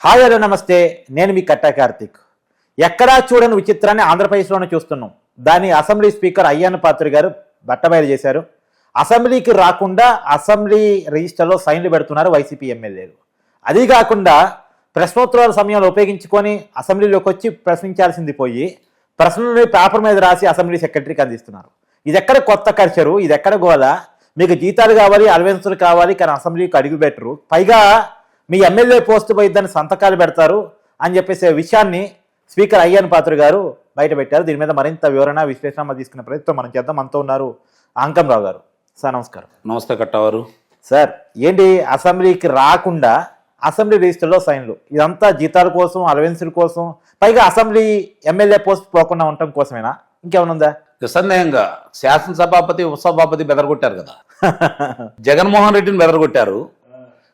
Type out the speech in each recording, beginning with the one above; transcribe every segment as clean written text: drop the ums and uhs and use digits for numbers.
Hi hello నమస్తే, నేను మీ కట్టా కార్తిక్. ఎక్కడా చూడని విచిత్రాన్ని ఆంధ్రప్రదేశ్లోనే చూస్తున్నాం. దాన్ని అసెంబ్లీ స్పీకర్ అయ్యన్న పాత్రుడు గారు బట్టబయలు చేశారు. అసెంబ్లీకి రాకుండా అసెంబ్లీ రిజిస్టర్లో సైన్లు పెడుతున్నారు వైసీపీ ఎమ్మెల్యేలు. అది కాకుండా ప్రశ్నోత్తరాల సమయంలో ఉపయోగించుకొని అసెంబ్లీలోకి వచ్చి ప్రశ్నించాల్సింది పోయి ప్రశ్నలు పేపర్ మీద రాసి అసెంబ్లీ సెక్రటరీకి అందిస్తున్నారు. ఇది ఎక్కడ కొత్త కల్చరు, ఇది ఎక్కడ గోల? మీకు జీతాలు కావాలి, అలవెన్సులు కావాలి, కానీ అసెంబ్లీకి అడుగు పెట్టరు. పైగా మీ ఎమ్మెల్యే పోస్ట్ పోయి దాన్ని సంతకాలు పెడతారు అని చెప్పేసే విషయాన్ని స్పీకర్ అయ్యన్న పాత్రుడు గారు బయట పెట్టారు. దీని మీద మరింత వివరణ విశ్లేషణ తీసుకునే ప్రయత్నం మనం చేద్దాం. మనతో ఉన్నారు అంకంరావు గారు. సార్ నమస్కారం. నమస్తే కట్టవారు. సార్ ఏంటి అసెంబ్లీకి రాకుండా అసెంబ్లీ రిజిస్టర్లో సైన్లు? ఇదంతా జీతాల కోసం, అలవెన్సుల కోసం, పైగా అసెంబ్లీ ఎమ్మెల్యే పోస్ట్ పోకుండా ఉండటం కోసమేనా? ఇంకేమైనా ఉందా? నిస్సందేహంగా శాసనసభాపతి ఉపసభాపతి బెదరగొట్టారు కదా. జగన్మోహన్ రెడ్డిని బెదరగొట్టారు,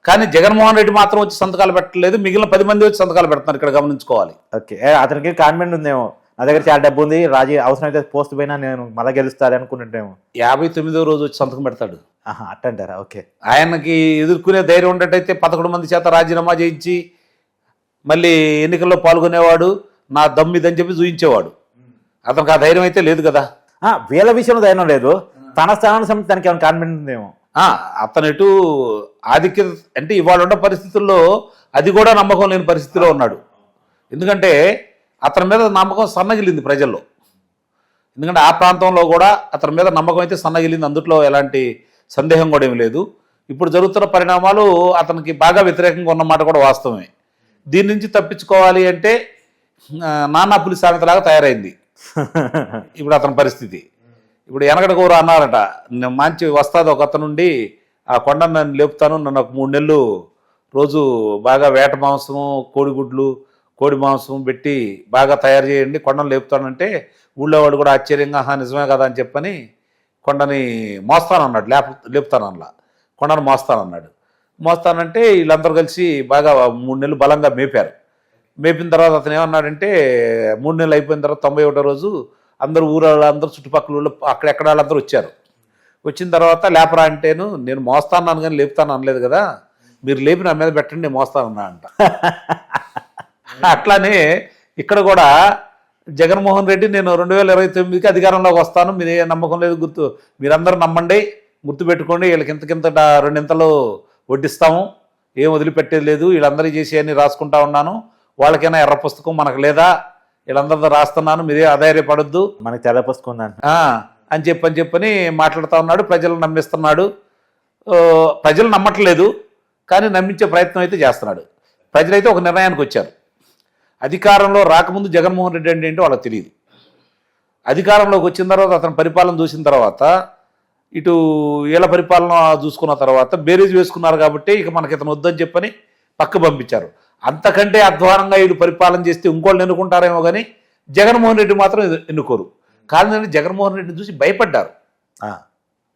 కానీ జగన్మోహన్ రెడ్డి మాత్రం వచ్చి సంతకాలు పెట్టలేదు, మిగిలిన 10 మంది వచ్చి సంతకాలు పెడుతున్నారు. ఇక్కడ గమనించుకోవాలి. ఓకే, అతనికి కాన్ఫిడెంట్ ఉందేమో, నా దగ్గర చాలా డబ్బు ఉంది, అవసరమైతే పోస్ట్ పోయినా నేను మళ్ళా గెలుస్తాను అనుకుంటుంటేమో. 59వ రోజు వచ్చి సంతకం పెడతాడు. అట్టంటారా? ఓకే. ఆయనకి ఎదుర్కొనే ధైర్యం ఉండేటైతే 11 మంది చేత రాజీనామా చేయించి మళ్ళీ ఎన్నికల్లో పాల్గొనేవాడు, నా దమ్ము ఇదని చెప్పి చూపించేవాడు. అతనికి ఆ ధైర్యం అయితే లేదు కదా. వీళ్ళ విషయంలో ధైర్యం లేదు, తన స్థానానికి సంబంధించి తనకి ఏమైనా కాన్ఫిడెంట్ ఉందేమో. అతను ఎటు ఆధిక్యత అంటే ఇవాళ ఉన్న పరిస్థితుల్లో అది కూడా నమ్మకం లేని పరిస్థితిలో ఉన్నాడు. ఎందుకంటే అతని మీద నమ్మకం సన్నగిలింది ప్రజల్లో. ఎందుకంటే ఆ ప్రాంతంలో కూడా అతని మీద నమ్మకం అయితే సన్నగిలింది, అందుట్లో ఎలాంటి సందేహం కూడా ఏమి లేదు. ఇప్పుడు జరుగుతున్న పరిణామాలు అతనికి బాగా వ్యతిరేకంగా ఉన్నమాట కూడా వాస్తవమే. దీని నుంచి తప్పించుకోవాలి అంటే నానా పులి సామెతలాగా తయారైంది ఇప్పుడు అతని పరిస్థితి. ఇప్పుడు వెనకడ కూర అన్నారట, మంచి వస్తుంది ఒక అతను నుండి ఆ కొండను నన్ను లేపుతాను, నన్ను ఒక 3 నెలలు రోజు బాగా వేట మాంసము, కోడిగుడ్లు, కోడి మాంసం పెట్టి బాగా తయారు చేయండి, కొండను లేపుతానంటే ఊళ్ళో వాడు కూడా ఆశ్చర్యంగా నిజమే కదా అని చెప్పని కొండని మోస్తానన్నాడు. లేపుతానల్లా కొండను మోస్తానన్నాడు. మోస్తానంటే వీళ్ళందరూ కలిసి బాగా 3 నెలలు బలంగా మేపారు. మేపిన తర్వాత అతను ఏమన్నాడంటే 3 నెలలు అయిపోయిన తర్వాత 91వ రోజు అందరూ ఊళ్ళందరూ చుట్టుపక్కల ఊళ్ళో అక్కడెక్కడ వాళ్ళందరూ వచ్చారు. వచ్చిన తర్వాత లేపరా అంటేను నేను మోస్తాను కానీ లేపుతాను అనలేదు కదా, మీరు లేపి నా మీద పెట్టండి నేను మోస్తానన్నా అంట. అట్లానే ఇక్కడ కూడా జగన్మోహన్ రెడ్డి నేను 2029కి అధికారంలోకి వస్తాను, మీరే నమ్మకం లేదు, మీరందరూ నమ్మండి, గుర్తుపెట్టుకోండి, వీళ్ళకి ఇంతకింత 2 ఇంతలు వడ్డిస్తాము, ఏం వదిలిపెట్టేది లేదు, వీళ్ళందరూ చేసి అన్ని రాసుకుంటా ఉన్నాను, వాళ్ళకైనా ఎర్ర పుస్తకం మనకు లేదా, వీళ్ళందరితో రాస్తున్నాను, మీరే ఆధారపడద్దు, మనకి తెల్ల పుస్తకం అని చెప్పని మాట్లాడుతూ ఉన్నాడు. ప్రజలను నమ్మిస్తున్నాడు. ప్రజలు నమ్మట్లేదు కానీ నమ్మించే ప్రయత్నం అయితే చేస్తున్నాడు. ప్రజలైతే ఒక నిర్ణయానికి వచ్చారు. అధికారంలో రాకముందు జగన్మోహన్ రెడ్డి అంటే ఏంటో వాళ్ళకి తెలియదు. అధికారంలోకి వచ్చిన తర్వాత అతని పరిపాలన చూసిన తర్వాత ఇటు వీళ్ళ పరిపాలన చూసుకున్న తర్వాత బేరీజ్ వేసుకున్నారు కాబట్టి ఇక మనకి ఇతను వద్దని చెప్పని పక్క పంపించారు. అంతకంటే అధ్వానంగా వీళ్ళు పరిపాలన చేస్తే ఇంకోళ్ళు ఎన్నుకుంటారేమో కానీ జగన్మోహన్ రెడ్డి మాత్రం ఎన్నుకోరు. కాదండి, జగన్మోహన్ రెడ్డిని చూసి భయపడ్డారు.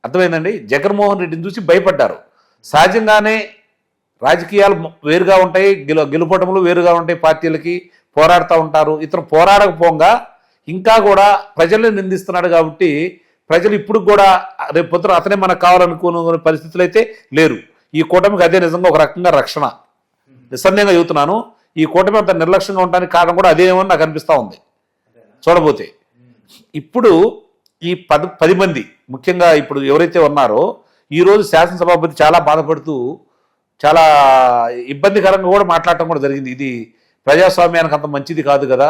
అర్థమైందండి, జగన్మోహన్ రెడ్డిని చూసి భయపడ్డారు. సహజంగానే రాజకీయాలు వేరుగా ఉంటాయి, గెలుపటములు వేరుగా ఉంటాయి, పార్టీలకి పోరాడుతూ ఉంటారు. ఇతను పోరాడకపోగా ఇంకా కూడా ప్రజల్ని నిందిస్తున్నాడు కాబట్టి ప్రజలు ఇప్పుడు కూడా రేపు పొద్దున అతనే మనకు కావాలనుకునే పరిస్థితులు అయితే లేరు. ఈ కూటమికి అదే నిజంగా ఒక రకంగా రక్షణ. నిస్సందేహంగా చెబుతున్నాను, ఈ కూటమి అంత నిర్లక్ష్యంగా ఉండడానికి కారణం కూడా అదేమో నాకు అనిపిస్తూ ఉంది చూడబోతే. ఇప్పుడు ఈ 10 మంది ముఖ్యంగా ఇప్పుడు ఎవరైతే ఉన్నారో ఈరోజు శాసనసభాపతి చాలా బాధపడుతూ చాలా ఇబ్బందికరంగా కూడా మాట్లాడటం కూడా జరిగింది. ఇది ప్రజాస్వామ్యానికి అంత మంచిది కాదు కదా,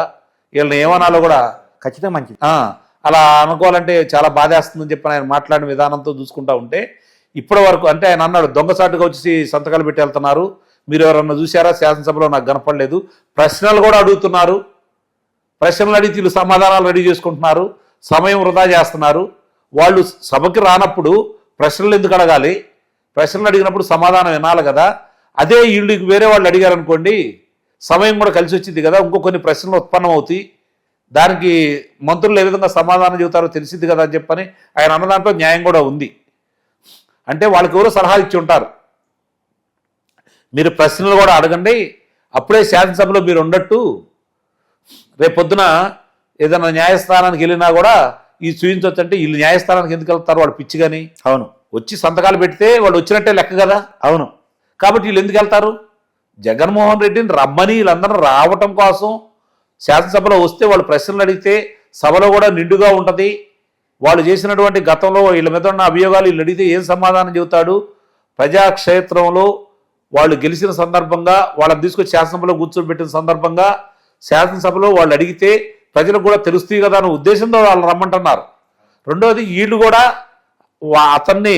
వీళ్ళని ఏమనాలో కూడా ఖచ్చితంగా మంచిది, అలా అనుకోవాలంటే చాలా బాధేస్తుందని చెప్పి ఆయన మాట్లాడిన విధానంతో చూసుకుంటా ఉంటే ఇప్పటి వరకు అంటే ఆయన అన్నాడు, దొంగసాటుగా వచ్చి సంతకాలు పెట్టి వెళ్తున్నారు, మీరు ఎవరన్నా చూసారా, శాసనసభలో నాకు కనపడలేదు, ప్రశ్నలు కూడా అడుగుతున్నారు, ప్రశ్నలు అడిగి వీళ్ళు సమాధానాలు రెడీ చేసుకుంటున్నారు, సమయం వృధా చేస్తున్నారు. వాళ్ళు సభకి రానప్పుడు ప్రశ్నలు ఎందుకు అడగాలి, ప్రశ్నలు అడిగినప్పుడు సమాధానం వినాలి కదా. అదే వీళ్ళు వేరే వాళ్ళు అడిగారు అనుకోండి, సమయం కూడా కలిసి వచ్చింది కదా, ఇంకో కొన్ని ప్రశ్నలు ఉత్పన్నం అవుతాయి, దానికి మంత్రులు ఏ విధంగా సమాధానం చెబుతారో తెలిసింది కదా అని చెప్పని ఆయన అన్న దాంట్లో న్యాయం కూడా ఉంది. అంటే వాళ్ళకి ఎవరో సలహా ఇచ్చి ఉంటారు, మీరు ప్రశ్నలు కూడా అడగండి, అప్పుడే శాసనసభలో మీరు ఉండట్టు, రేపొద్దున ఏదైనా న్యాయస్థానానికి వెళ్ళినా కూడా ఈ చూపించవచ్చు అంటే వీళ్ళు న్యాయస్థానానికి ఎందుకు వెళ్తారు, వాళ్ళు పిచ్చి కానీ. అవును, వచ్చి సంతకాలు పెడితే వాళ్ళు వచ్చినట్టే లెక్క కదా. అవును, కాబట్టి వీళ్ళు ఎందుకు వెళ్తారు? జగన్మోహన్ రెడ్డిని రమ్మని వీళ్ళందరూ రావటం కోసం శాసనసభలో వస్తే వాళ్ళు ప్రశ్నలు అడిగితే సభలో కూడా నిండుగా ఉంటుంది. వాళ్ళు చేసినటువంటి గతంలో వీళ్ళ మీద ఉన్న అభియోగాలు వీళ్ళు అడిగితే ఏం సమాధానం చెబుతాడు? ప్రజాక్షేత్రంలో వాళ్ళు గెలిచిన సందర్భంగా వాళ్ళని తీసుకొచ్చి శాసనసభలో కూర్చోబెట్టిన సందర్భంగా శాసనసభలో వాళ్ళు అడిగితే ప్రజలకు కూడా తెలుస్తుంది కదా అనే ఉద్దేశంతో వాళ్ళు రమ్మంటున్నారు. రెండోది వీళ్ళు కూడా అతన్ని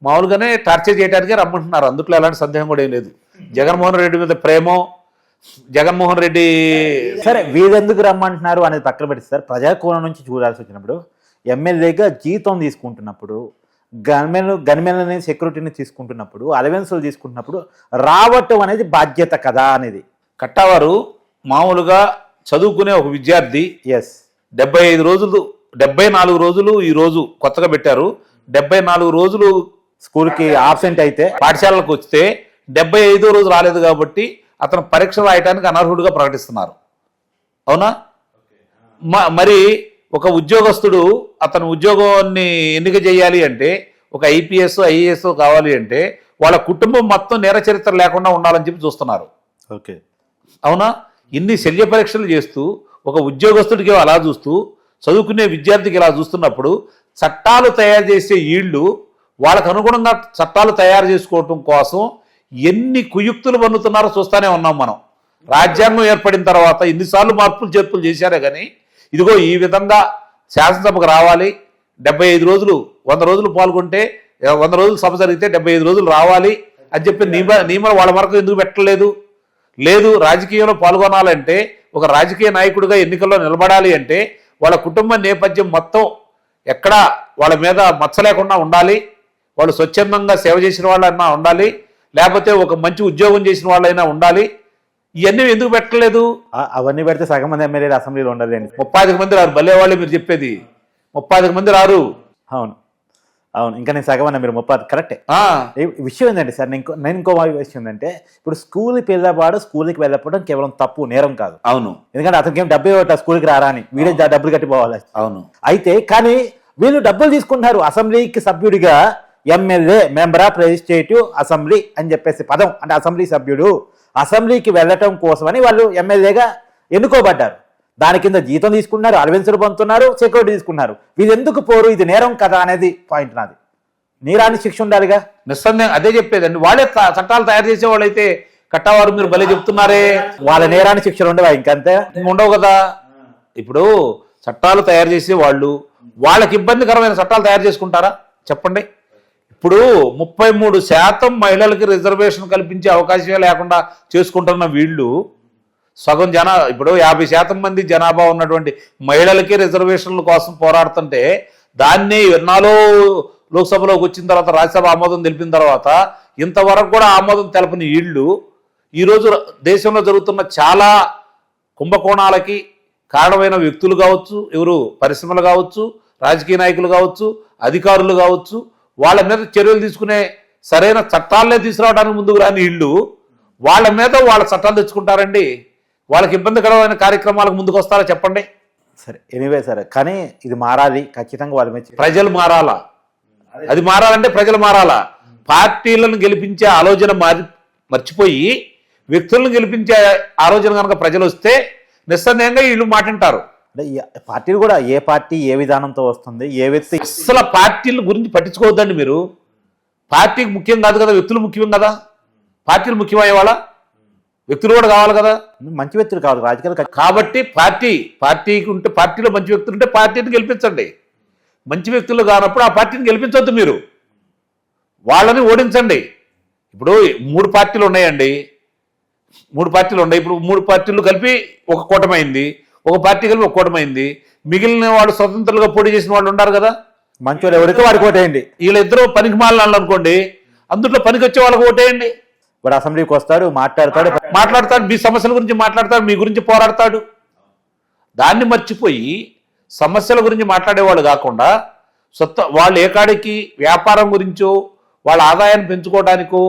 మామూలుగానే టార్చర్ చేయడానికే రమ్మంటున్నారు. అందుట్లో ఎలాంటి సందేహం కూడా ఏం లేదు. జగన్మోహన్ రెడ్డి మీద ప్రేమో, జగన్మోహన్ రెడ్డి సరే వీరెందుకు రమ్మంటున్నారు అనేది పక్కన పెట్టి సార్, ప్రజాకోణం నుంచి చూడాల్సి వచ్చినప్పుడు ఎమ్మెల్యేగా జీతం తీసుకుంటున్నప్పుడు, గన్మెన్ సెక్యూరిటీని తీసుకుంటున్నప్పుడు, అలవెన్సులు తీసుకుంటున్నప్పుడు రావటం అనేది బాధ్యత కదా అనేది. కట్టావారు మామూలుగా చదువుకునే ఒక విద్యార్థి 75 రోజులు 74 రోజులు ఈ రోజు కొత్తగా పెట్టారు. 74 రోజులు స్కూల్కి ఆబ్సెంట్ అయితే పాఠశాలకు వస్తే 75వ రోజు రాలేదు కాబట్టి అతను పరీక్ష రాయటానికి అనర్హుడిగా ప్రకటిస్తున్నారు. అవునా? మరి ఒక ఉద్యోగస్తుడు అతను ఉద్యోగాన్ని ఎన్నిక చేయాలి అంటే, ఒక ఐపీఎస్ ఐఏఎస్ కావాలి అంటే వాళ్ళ కుటుంబం మొత్తం నేర చరిత్ర లేకుండా ఉండాలని చెప్పి చూస్తున్నారు. ఓకే, అవునా? ఇన్ని శల్య పరీక్షలు చేస్తూ ఒక ఉద్యోగస్తుడికి అలా చూస్తూ చదువుకునే విద్యార్థికి ఇలా చూస్తున్నప్పుడు చట్టాలు తయారు చేసే వీళ్ళు వాళ్ళకు అనుగుణంగా చట్టాలు తయారు చేసుకోవటం కోసం ఎన్ని కుయుక్తులు పన్నుతున్నారో చూస్తూనే ఉన్నాం మనం. రాజ్యాంగం ఏర్పడిన తర్వాత ఇన్నిసార్లు మార్పులు చేర్పులు చేశారే కానీ ఇదిగో ఈ విధంగా శాసనసభకు రావాలి, 75 రోజులు 100 రోజులు పాల్గొంటే 100 రోజులు సభ జరిగితే 75 రోజులు రావాలి అని చెప్పి నియమాలు వాళ్ళ వరకు ఎందుకు పెట్టలేదు? లేదు, రాజకీయంలో పాల్గొనాలంటే ఒక రాజకీయ నాయకుడిగా ఎన్నికల్లో నిలబడాలి అంటే వాళ్ళ కుటుంబ నేపథ్యం మొత్తం ఎక్కడా వాళ్ళ మీద మచ్చ లేకుండా ఉండాలి, వాళ్ళు స్వచ్ఛందంగా సేవ చేసిన వాళ్ళైనా ఉండాలి, లేకపోతే ఒక మంచి ఉద్యోగం చేసిన వాళ్ళైనా ఉండాలి. ఇవన్నీ ఎందుకు పెట్టలేదు? అవన్నీ పెడితే సగం మంది ఎమ్మెల్యేలు అసెంబ్లీలో ఉండాలండి. 35 మంది రారు. భలే వాళ్ళే మీరు చెప్పేది. 35 మంది రారు. అవును అవును, ఇంకా నేను సగం అన్నా, మీరు 30 కరెక్టే. విషయం ఏంటంటే సార్, నేను ఇంకో విషయం ఏంటంటే, ఇప్పుడు స్కూల్కి వెళ్ళేవాడు స్కూల్కి వెళ్ళకపోవడం కేవలం తప్పు, నేరం కాదు. అవును, ఎందుకంటే అతనికి ఏం డబ్బే స్కూల్కి రారా అని వీడే డబ్బులు కట్టిపోవాలి. అవును. అయితే కానీ వీళ్ళు డబ్బులు తీసుకుంటున్నారు. అసెంబ్లీకి సభ్యుడిగా MLA, member of legislative assembly అని చెప్పేసి పదం, అంటే అసెంబ్లీ సభ్యుడు అసెంబ్లీకి వెళ్ళటం కోసమని వాళ్ళు ఎమ్మెల్యేగా ఎన్నుకోబడ్డారు. దాని కింద జీతం తీసుకున్నారు, అలవెన్సులు పొందుతున్నారు, సెక్యూరిటీ తీసుకున్నారు. వీళ్ళు ఎందుకు పోరు? ఇది నేరం కదా అనేది పాయింట్ నాది. నేరాన్ని శిక్ష ఉండాలిగా. నిస్సందేహం అదే చెప్పేదండి. వాళ్ళే చట్టాలు తయారు చేసే వాళ్ళైతే కట్టవారు మీరు భలే చెప్తున్నారే. వాళ్ళ నేరాన్ని శిక్షలు ఉండవా? ఇంకంతే ఉండవు కదా. ఇప్పుడు చట్టాలు తయారు చేసే వాళ్ళు వాళ్ళకి ఇబ్బందికరమైన చట్టాలు తయారు చేసుకుంటారా చెప్పండి? ఇప్పుడు 33% మహిళలకి రిజర్వేషన్ కల్పించే అవకాశమే లేకుండా చేసుకుంటున్న వీళ్ళు సగం ఇప్పుడు 50% మంది జనాభా ఉన్నటువంటి మహిళలకి రిజర్వేషన్ల కోసం పోరాడుతుంటే దాన్ని ఎన్నాలో లోక్సభలోకి వచ్చిన తర్వాత రాజ్యసభ ఆమోదం తెలిపిన తర్వాత ఇంతవరకు కూడా ఆమోదం తెలపని వీళ్ళు ఈరోజు దేశంలో జరుగుతున్న చాలా కుంభకోణాలకి కారణమైన వ్యక్తులు కావచ్చు, ఎవరు పరిశ్రమలు కావచ్చు, రాజకీయ నాయకులు కావచ్చు, అధికారులు కావచ్చు, వాళ్ళ మీద చర్యలు తీసుకునే సరైన చట్టాలనే తీసుకురావడానికి ముందుకు రాని వీళ్ళు వాళ్ళ మీద వాళ్ళ చట్టాలు తెచ్చుకుంటారండి. వాళ్ళకి ఇబ్బందికరమైన కార్యక్రమాలకు ముందుకు వస్తారా చెప్పండి? సరే, ఎనీవే సరే, కానీ ఇది మారాలి ఖచ్చితంగా. వాళ్ళ మీద ప్రజలు మారాలా. అది మారాలంటే ప్రజలు మారాలా. పార్టీలను గెలిపించే ఆలోచన మర్చిపోయి వ్యక్తులను గెలిపించే ఆలోచన కనుక ప్రజలు వస్తే నిస్సందేహంగా వీళ్ళు మాట్లాడతారు. అంటే పార్టీలు కూడా ఏ పార్టీ ఏ విధానంతో వస్తుంది, ఏ వ్యక్తి, అసలు పార్టీల గురించి పట్టించుకోవద్దండి మీరు. పార్టీకి ముఖ్యం కాదు కదా, వ్యక్తులు ముఖ్యం కదా. పార్టీలు ముఖ్యమయ్యే వాళ్ళ వ్యక్తులు కూడా కావాలి కదా. మంచి వ్యక్తులు కావాలి రాజకీయాలు. కాబట్టి పార్టీకి ఉంటే పార్టీలో మంచి వ్యక్తులు ఉంటే పార్టీని గెలిపించండి. మంచి వ్యక్తులు కానప్పుడు ఆ పార్టీని గెలిపించొద్దు, మీరు వాళ్ళని ఓడించండి. ఇప్పుడు 3 పార్టీలు ఉన్నాయండి, 3 పార్టీలు ఉన్నాయి. ఇప్పుడు 3 పార్టీలు కలిపి ఒక కూటమైంది, ఒక పార్టీ కలిపి ఒక కూటమైంది. మిగిలిన వాళ్ళు స్వతంత్రులుగా పోటీ చేసిన వాళ్ళు ఉన్నారు కదా. మంచి వాళ్ళు ఎవరికి వాడికి ఓటేయండి. వీళ్ళిద్దరూ పనికి మాలను అనుకోండి, అందులో పనికి వచ్చే వాళ్ళకి ఓటేయండి. వాడు అసెంబ్లీకి వస్తాడు, మాట్లాడతాడు, మీ సమస్యల గురించి మాట్లాడతాడు, మీ గురించి పోరాడతాడు. దాన్ని మర్చిపోయి సమస్యల గురించి మాట్లాడేవాళ్ళు కాకుండా వాళ్ళు ఏకాడికి వ్యాపారం గురించో వాళ్ళ ఆదాయాన్ని పెంచుకోవడానికో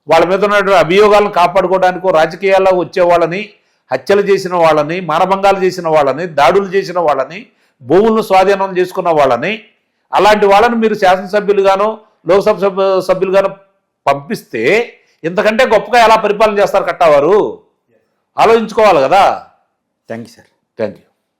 వాళ్ళ మీద ఉన్న అభియోగాలను కాపాడుకోవడానికో రాజకీయాల్లో వచ్చే వాళ్ళని, హత్యలు చేసిన వాళ్ళని, మానభంగాలు చేసిన వాళ్ళని, దాడులు చేసిన వాళ్ళని, భూములను స్వాధీనం చేసుకున్న వాళ్ళని, అలాంటి వాళ్ళని మీరు శాసనసభ్యులుగానో లోక్సభ సభ్యులుగానో పంపిస్తే ఇంతకంటే గొప్పగా ఎలా పరిపాలన చేస్తారు కట్టా వారు? ఆలోచించుకోవాలి కదా. Thank you sir. Thank you.